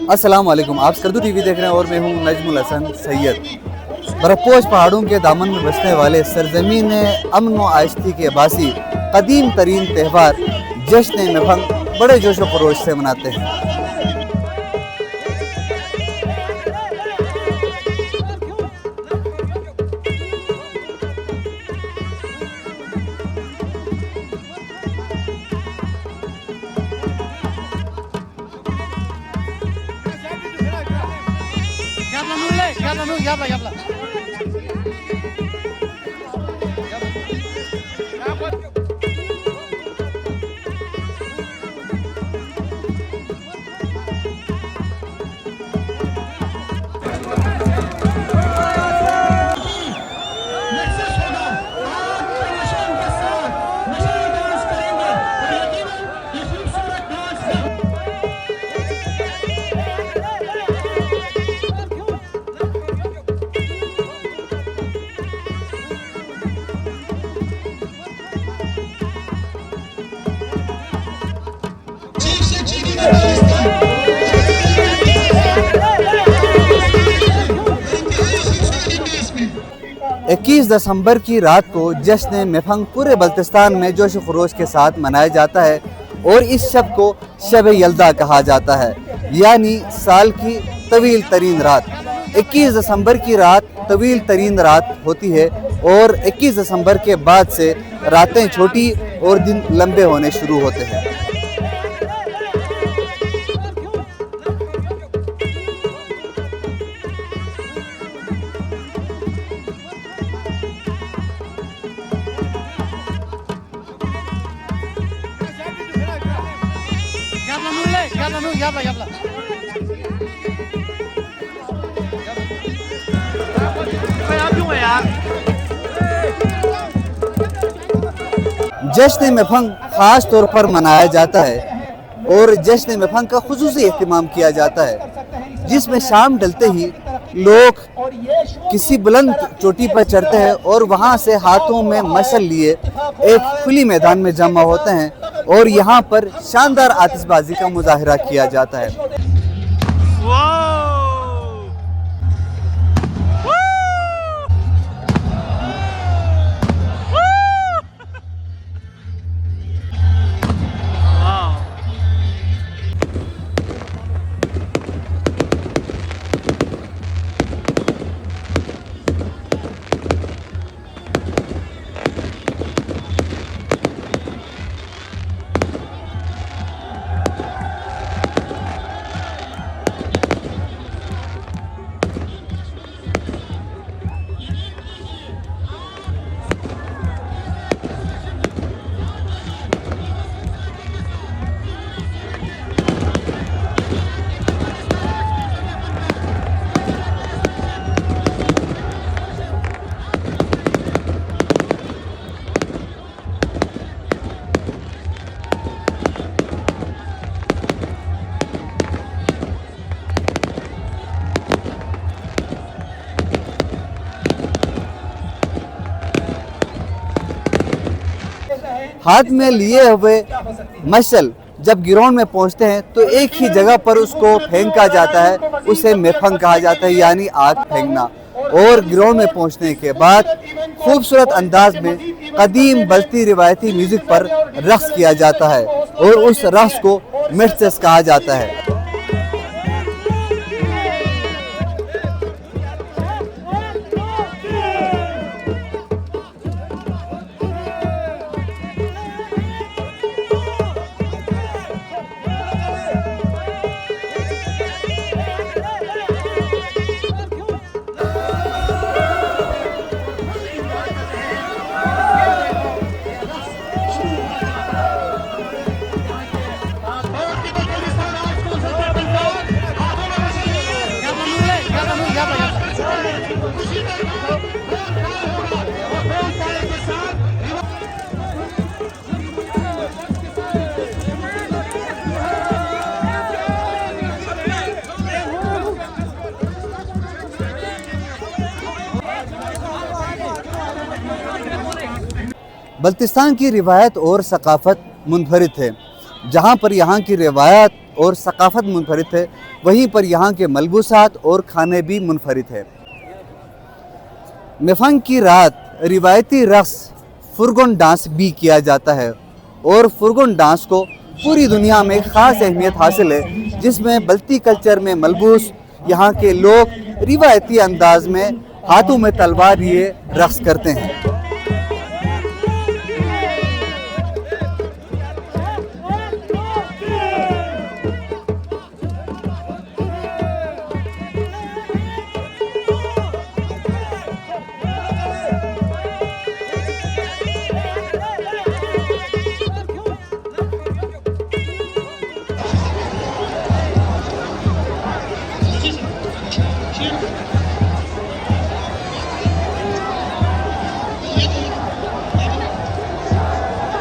अस्सलाम वालेकुम, आप स्कर्दू टीवी देख रहे हैं और मैं हूं नजमुल हसन सैयद। बर्फपोश पहाड़ों के दामन में बसने वाले सरजमीन अमन व आइश्ती के बासी कदीम तरीन त्यौहार जश्न मेफंग बड़े जोश व खरोश से मनाते हैं। इक्कीस दिसंबर की रात को जश्न मेफंग पूरे बल्तिस्तान में जोश खरोश के साथ मनाया जाता है और इस शब को शब यल्दा कहा जाता है, यानी साल की तवील तरीन रात। 21 दिसंबर की रात तवील तरीन रात होती है और 21 दिसंबर के बाद से रातें छोटी और दिन लंबे होने शुरू होते हैं। जश्न मेफंग खास तौर पर मनाया जाता है और जश्न मेफंग का खुसूसी एहतमाम किया जाता है, जिसमें शाम ढलते ही लोग किसी बुलंद चोटी पर चढ़ते हैं और वहां से हाथों में मशल लिए एक खुली मैदान में जमा होते हैं और यहाँ पर शानदार आतिशबाजी का मुजाहरा किया जाता है। हाथ में लिए हुए मशल जब ग्राउंड में पहुंचते हैं तो एक ही जगह पर उसको फेंका जाता है, उसे मेफंग कहा जाता है, यानी आग फेंकना। और ग्राउंड में पहुंचने के बाद खूबसूरत अंदाज में कदीम बजती रिवायती म्यूजिक पर रक्स किया जाता है और उस रक्स को मिर्चेस कहा जाता है। बल्तिस्तान की रिवायत और सकाफ़त मुनफरिद है। जहाँ पर यहाँ की रिवायत और सकाफ़त मुनफरिद है, वहीं पर यहाँ के मलबूसात और खाने भी मुनफरिद है। मेफंग की रात रिवायती रक़्स फुरगुन डांस भी किया जाता है और फुरगुन डांस को पूरी दुनिया में ख़ास अहमियत हासिल है, जिसमें बल्ती कल्चर में मलबूस यहाँ के लोग रिवायती अंदाज में हाथों में तलवार लिए रक़्स करते हैं।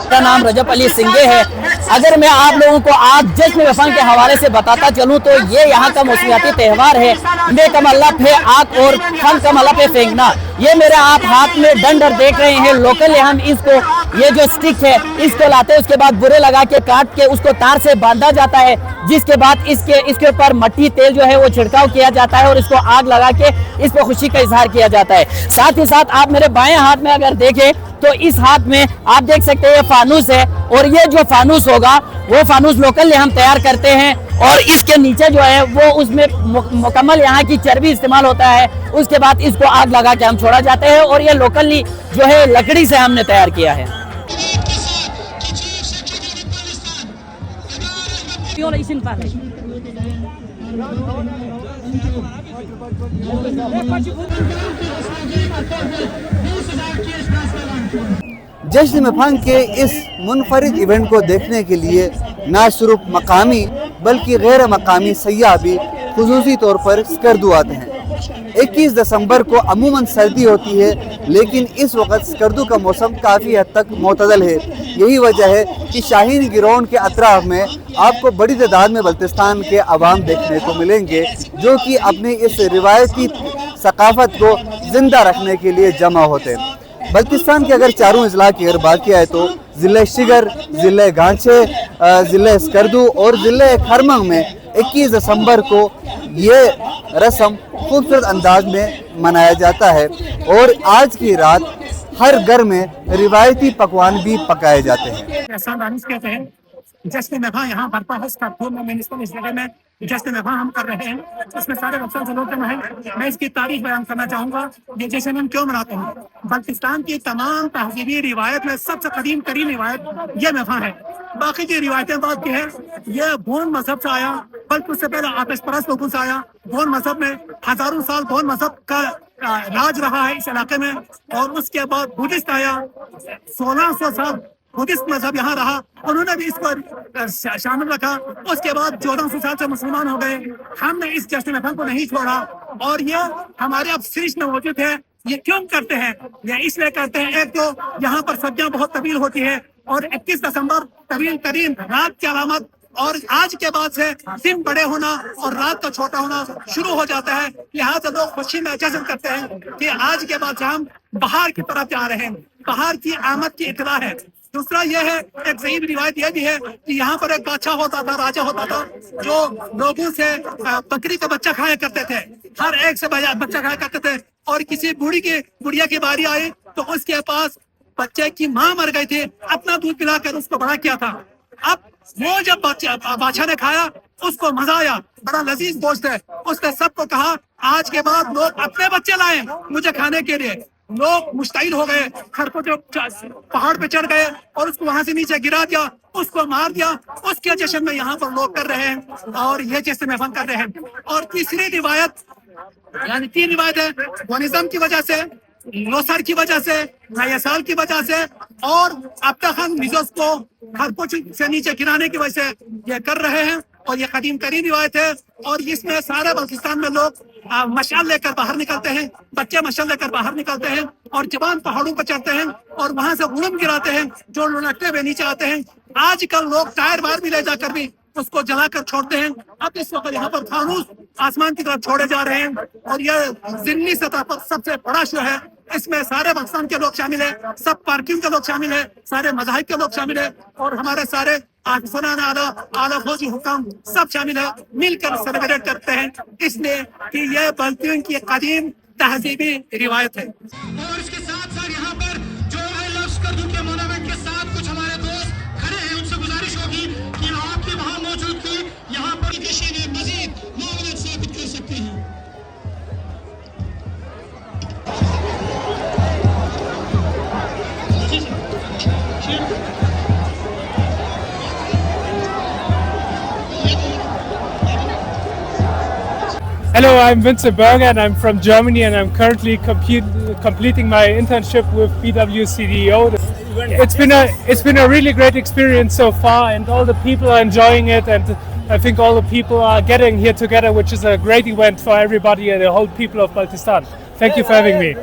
मेरा नाम रजब अली सिंगे है। अगर मैं आप लोगों को आज जश्न मेफंग के हवाले से बताता चलूं तो ये यहाँ का मौसमियाती त्यौहार है। बे का मतलब है आग और फन का मतलब है फेंकना। ये मेरे आप हाथ में डंडर देख रहे हैं, लोकल है। हम इसको ये जो स्टिक है इसको लाते हैं, उसके बाद बुरे लगा के काट के उसको तार से बांधा जाता है, जिसके बाद इसके ऊपर मट्टी तेल जो है वो छिड़काव किया जाता है और इसको आग लगा के इस पर खुशी का इजहार किया जाता है। साथ ही साथ आप मेरे बाएं हाथ में अगर देखें तो इस हाथ में आप देख सकते हैं ये फानूस है, और ये जो फानूस होगा वो फानूस लोकल हम तैयार करते हैं, और इसके नीचे जो है वो उसमें मुकम्मल यहाँ की चर्बी इस्तेमाल होता है। उसके बाद इसको आग लगा के हम छोड़ा जाते हैं, और ये लोकली जो है लकड़ी से हमने तैयार किया है। जश्न मेफंग के इस मुनफरिद इवेंट को देखने के लिए न सिर्फ मकामी बल्कि गैर मकामी सयाह भी खुसूसी तौर पर स्कर्दू आते हैं। 21 दिसंबर को अमूमन सर्दी होती है, लेकिन इस वक्त स्कर्दू का मौसम काफ़ी हद तक मोतदल है। यही वजह है कि शाहीन ग्राउंड के अतराफ में आपको बड़ी तादाद में बल्तिस्तान के अवाम देखने को मिलेंगे, जो कि अपनी इस रिवायती सकाफत को जिंदा रखने के लिए जमा होते हैं। बल्तिस्तान के अगर चारों अजला की अगर बात किया है तो ज़िले शिगर, ज़िले गांचे, ज़िले स्कर्दू और ज़िले खरमंग में 21 दिसंबर को ये रस्म खूबसूरत अंदाज में मनाया जाता है, और आज की रात हर घर में रिवायती पकवान भी पकाए जाते हैं। जश्न मेफंग यहाँ बरपा है, स्कर्दू में म्यूनिसिपल इस जगह में जश्न मेफंग हम कर रहे हैं। इसमें सारे अफसर से लोग हैं। मैं इसकी तारीख बयान करना चाहूँगा, ये जश्न हम क्यों मनाते हैं। बल्तिस्तान की तमाम तहजीबी रिवायत में सबसे कदीम तरीन रिवायत ये मेफंग है। बाकी की रिवायतें बात की है, ये भोन मजहब से आया, बल्कि उससे पहले आतिश परस्त लोगों से आया। भोन मजहब में हजारों साल भोन मजहब का राज रहा है इस इलाके में, और उसके बाद बुद्धिस्ट आया। 1600 साल बुद्धिस्ट मजहब यहाँ रहा, उन्होंने भी इसको शामिल रखा। उसके बाद 1400 साल से मुसलमान हो गए। हमने इस जश्न मेफंग को नहीं छोड़ा, और ये हमारे अब शीश में मौजूद है। ये क्यों करते हैं? ये इसलिए करते हैं, एक तो यहाँ पर सब्जियां बहुत तवील होती है, और 21 दिसंबर तवील तरीन रात की अलामत, और आज के बाद से दिन बड़े होना और रात का छोटा होना शुरू हो जाता है। लिहाजा लोग खुशी में जश्न करते हैं कि आज के बाद से हम बाहर की तरफ जा रहे हैं, बाहर की आमद की इतला है। दूसरा यह है, एक सही रिवायत यह भी है कि यहाँ पर एक बादशाह होता था, राजा होता था, जो लोगों से बकरी का बच्चा खाया करते थे। हर एक से बच्चा खाया करते थे, और किसी बुढ़िया की बारी आई तो उसके पास बच्चे की माँ मर गई थी, अपना दूध पिलाकर उसको बड़ा किया था। अब वो जब बादशाह ने खाया उसको मजा आया, बड़ा लजीज गोश्त है। उसने सबको कहा आज के बाद लोग अपने बच्चे लाए मुझे खाने के लिए। लोग मुश्ताइल हो गए, खरगोश पहाड़ पे चढ़ गए और उसको वहां से नीचे गिरा दिया, उसको मार दिया। उसके जश्न में यहाँ पर लोग कर रहे हैं, और ये जश्न मेफंग कर रहे हैं। और तीसरी रिवायत, यानी 3 रिवायत है, वनिज्म की वजह से, लोसर की वजह से, नए साल की वजह से, और अब्ता खान मिजोस को खरगोश से नीचे गिराने की वजह से ये कर रहे हैं। और ये कदीम तरीन रिवायत है, और इसमें सारे बल्तिस्तान में लोग मशाल लेकर बाहर निकलते हैं, बच्चे मशाल लेकर बाहर निकलते हैं, और जवान पहाड़ों पर चढ़ते हैं और वहां से उड़न गिराते हैं, जो लुढ़कते हुए नीचे आते हैं। आजकल लोग टायर बार भी ले जाकर भी उसको जलाकर छोड़ते हैं। अब इस वक्त यहाँ पर फानूस आसमान की तरफ छोड़े जा रहे हैं, और यह ज़िमनी सतह पर सबसे बड़ा शो है। इसमें सारे पाकिस्तान के लोग शामिल है, सब पार्टियों के लोग शामिल है, सारे मज़ाहिब के लोग शामिल है और हमारे सारे आफिसरान आला फौजी हुकाम सब शामिल है, मिलकर सेलिब्रेट करते हैं, इसलिए कि यह बल्तियों की कदीम तहजीबी रिवायत है। और इसके साथ साथ यहाँ पर जो आई लव स्कर्दू के मोनूमेंट के साथ कुछ हमारे दोस्त खड़े हैं, उनसे गुजारिश होगी कि आपकी वहाँ मौजूदगी यहाँ पर किसी ने मजीद मामले साबित कर सकते हैं। Hello, I'm Vincent Berger and I'm from Germany and I'm currently completing my internship with BWCDO. It's been a really great experience so far and all the people are enjoying it and I think all the people are getting here together, which is a great event for everybody and the whole people of Baltistan. Thank you for having me.